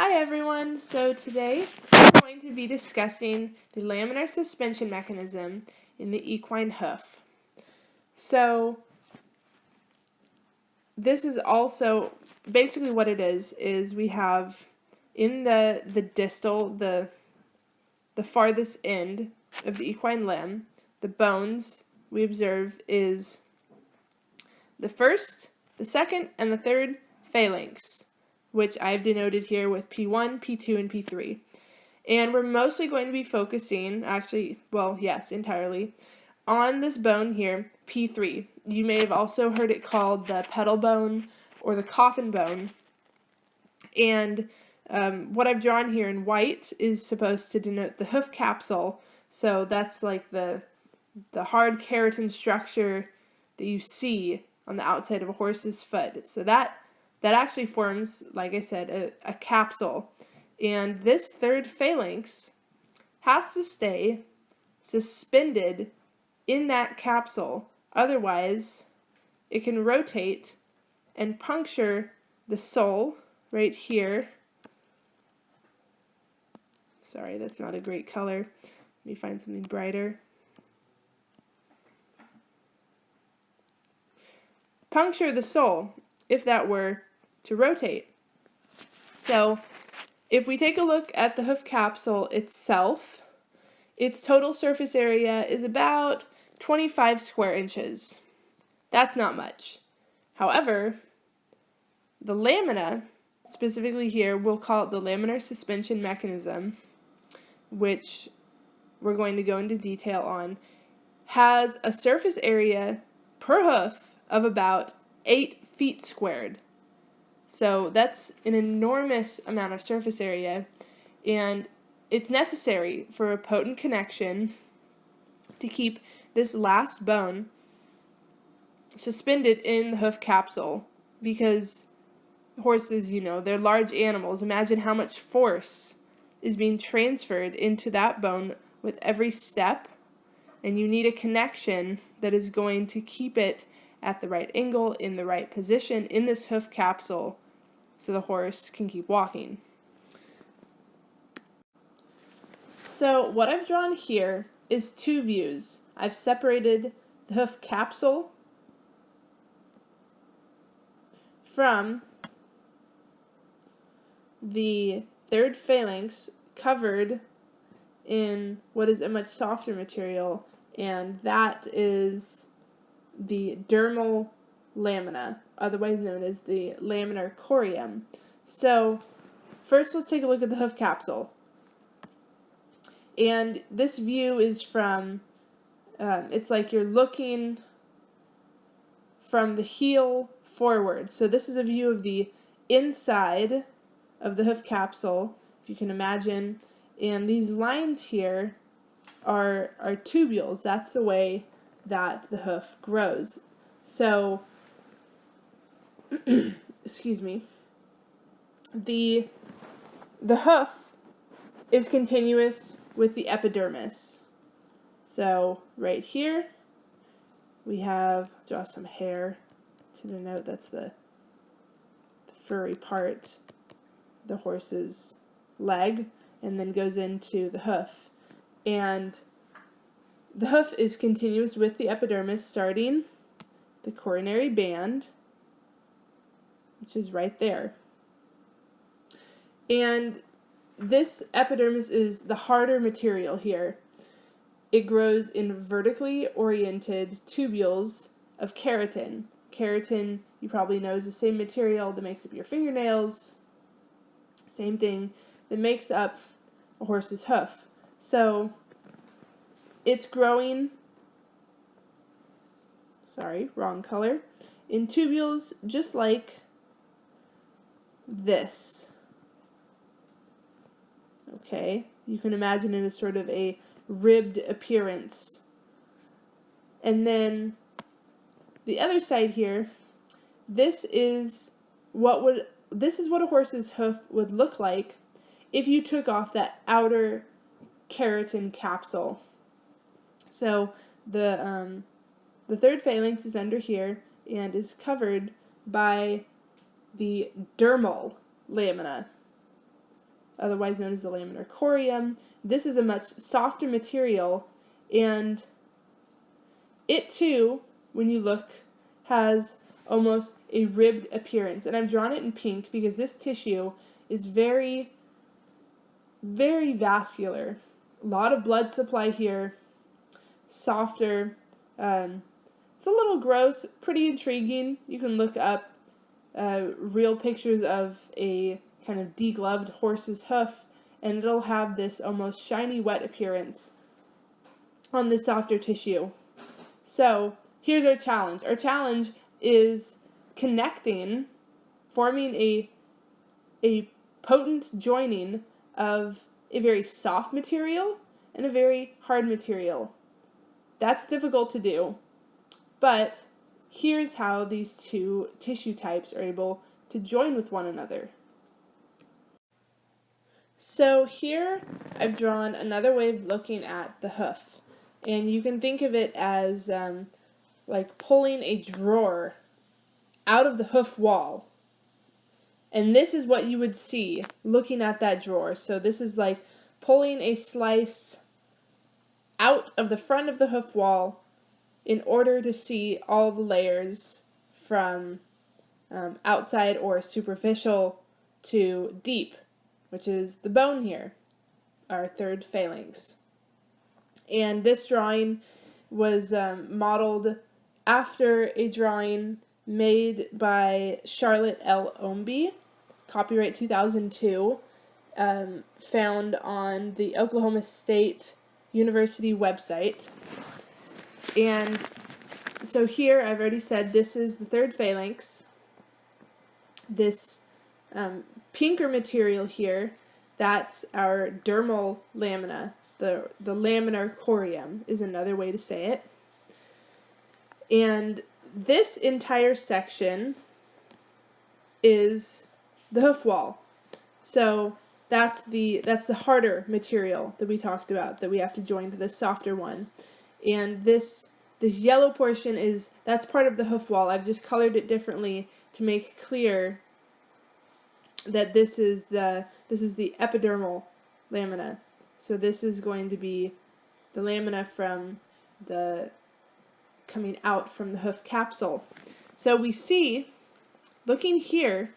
Hi everyone! So today we're going to be discussing the laminar suspension mechanism in the equine hoof. So this is also basically what it is we have in the distal, the farthest end of the equine limb, the bones we observe is the first, the second, and the third phalanx, which I've denoted here with P1, P2, and P3. And we're mostly going to be focusing, entirely, on this bone here, P3. You may have also heard it called the pedal bone or the coffin bone. And what I've drawn here in white is supposed to denote the hoof capsule. So that's like the hard keratin structure that you see on the outside of a horse's foot. So that actually forms, like I said, a capsule. And this third phalanx has to stay suspended in that capsule. Otherwise, it can rotate and puncture the sole right here. Sorry, that's not a great color. Let me find something brighter. Puncture the sole if that were to rotate. So if we take a look at the hoof capsule itself, its total surface area is about 25 square inches. That's not much. However, the lamina, specifically here, we'll call it the laminar suspension mechanism, which we're going to go into detail on, has a surface area per hoof of about 8 feet squared. So that's an enormous amount of surface area, and it's necessary for a potent connection to keep this last bone suspended in the hoof capsule, because horses, they're large animals. Imagine how much force is being transferred into that bone with every step, and you need a connection that is going to keep it at the right angle, in the right position, in this hoof capsule, so the horse can keep walking. So what I've drawn here is two views. I've separated the hoof capsule from the third phalanx, covered in what is a much softer material, and that is the dermal lamina, otherwise known as the laminar corium. So first let's take a look at the hoof capsule. And this view is from, it's like you're looking from the heel forward. So this is a view of the inside of the hoof capsule, if you can imagine. And these lines here are tubules. That's the way that the hoof grows. So, excuse me, the hoof is continuous with the epidermis. So right here we have, draw some hair to denote that's the furry part, the horse's leg, and then goes into the hoof. And the hoof is continuous with the epidermis, starting the coronary band, which is right there. And this epidermis is the harder material here. It grows in vertically oriented tubules of keratin. Keratin, you probably know, is the same material that makes up your fingernails. Same thing that makes up a horse's hoof. So it's growing, wrong color, in tubules just like this. Okay, you can imagine it as sort of a ribbed appearance. And then the other side here, this is what a horse's hoof would look like if you took off that outer keratin capsule. So the third phalanx is under here and is covered by the dermal lamina. otherwise known as the laminar corium. This is a much softer material, and it too, when you look, has almost a ribbed appearance. And I've drawn it in pink because this tissue is very, very vascular. A lot of blood supply here, softer. It's a little gross, pretty intriguing. You can look up real pictures of a kind of degloved horse's hoof, and it'll have this almost shiny, wet appearance on the softer tissue. So here's our challenge. Our challenge is connecting, forming a potent joining of a very soft material and a very hard material. That's difficult to do, but here's how these two tissue types are able to join with one another. So here I've drawn another way of looking at the hoof, and you can think of it as like pulling a drawer out of the hoof wall. And this is what you would see looking at that drawer. So this is like pulling a slice out of the front of the hoof wall in order to see all the layers from outside or superficial to deep, which is the bone here, our third phalanx. And this drawing was modeled after a drawing made by Charlotte L. Ombie, copyright 2002, found on the Oklahoma State University website. And so here, I've already said this is the third phalanx. This pinker material here, that's our dermal lamina. The laminar corium is another way to say it. And this entire section is the hoof wall. So that's the harder material that we talked about that we have to join to the softer one. And this yellow portion that's part of the hoof wall. I've just colored it differently to make clear that this is the epidermal lamina. So this is going to be the lamina from coming out from the hoof capsule. So we see, looking here,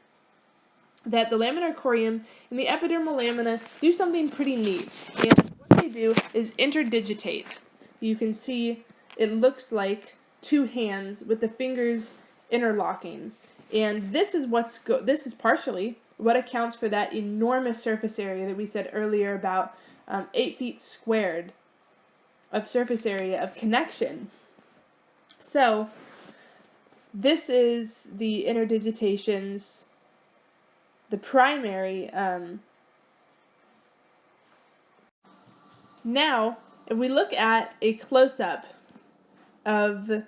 that the laminar corium and the epidermal lamina do something pretty neat. And what they do is interdigitate. You can see it looks like two hands with the fingers interlocking. And this is this is partially what accounts for that enormous surface area that we said earlier about 8 feet squared of surface area of connection. So this is the interdigitations, the primary. Now, if we look at a close-up of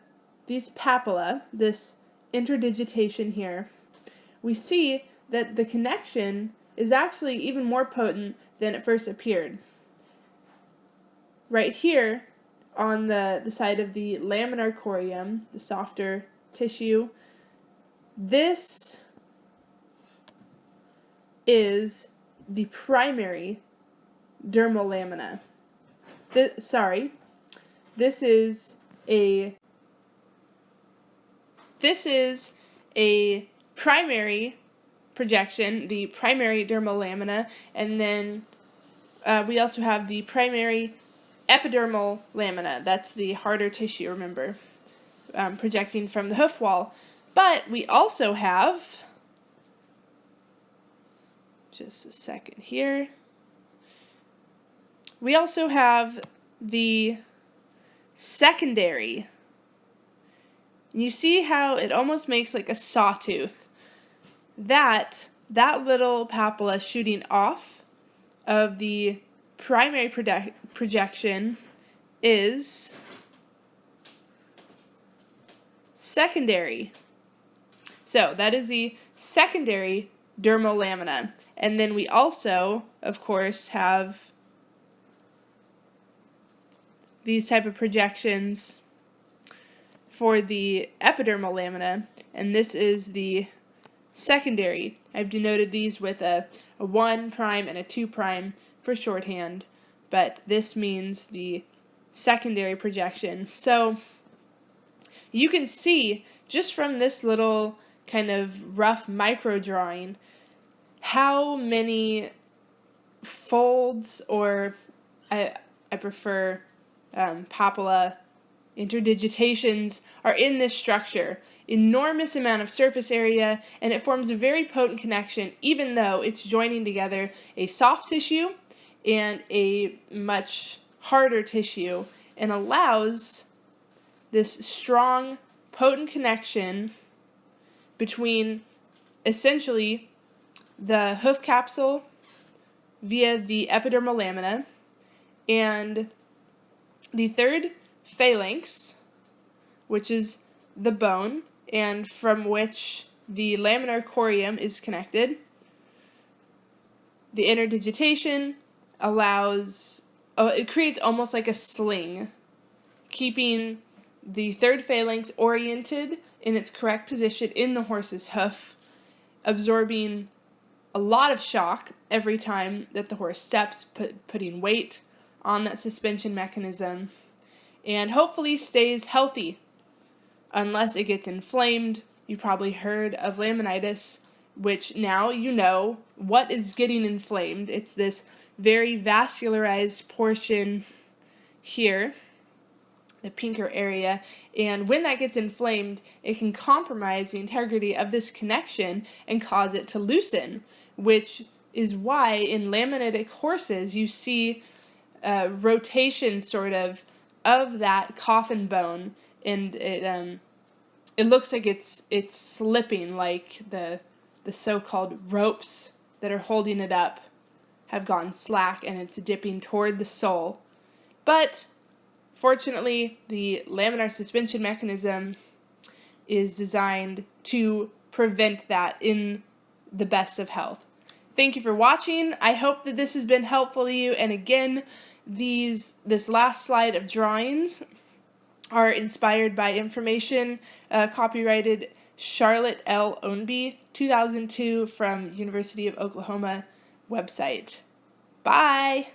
these papilla, this interdigitation here, we see that the connection is actually even more potent than it first appeared. Right here, on the side of the laminar corium, the softer tissue, this is the primary dermal lamina. This is a primary projection, the primary dermal lamina, and then we also have the primary epidermal lamina. That's the harder tissue, remember, projecting from the hoof wall. But we also have, just a second here, we also have the secondary. You see how it almost makes like a sawtooth. That little papilla shooting off of the primary projection is secondary. So that is the secondary dermal lamina. And then we also, of course, have these type of projections for the epidermal lamina, and this is the secondary I've denoted these with a 1' and a 2' for shorthand, but this means the secondary projection. So you can see just from this little kind of rough micro drawing how many folds, or I prefer papilla interdigitations, are in this structure. Enormous amount of surface area, and it forms a very potent connection, even though it's joining together a soft tissue and a much harder tissue, and allows this strong, potent connection between essentially the hoof capsule via the epidermal lamina and the third phalanx, which is the bone, and from which the laminar corium is connected. The interdigitation allows, it creates almost like a sling, keeping the third phalanx oriented in its correct position in the horse's hoof, absorbing a lot of shock every time that the horse steps, putting weight on that suspension mechanism, and hopefully stays healthy unless it gets inflamed. You probably heard of laminitis, which now you know what is getting inflamed. It's this very vascularized portion here, the pinker area, and when that gets inflamed, it can compromise the integrity of this connection and cause it to loosen, which is why in laminitic horses you see rotation sort of that coffin bone, and it looks like it's slipping, like the so-called ropes that are holding it up have gone slack and it's dipping toward the sole. But fortunately, the laminar suspension mechanism is designed to prevent that in the best of health. Thank you for watching. I hope that this has been helpful to you. And again, this last slide of drawings are inspired by information copyrighted Charlotte L. Ownby, 2002, from University of Oklahoma website. Bye!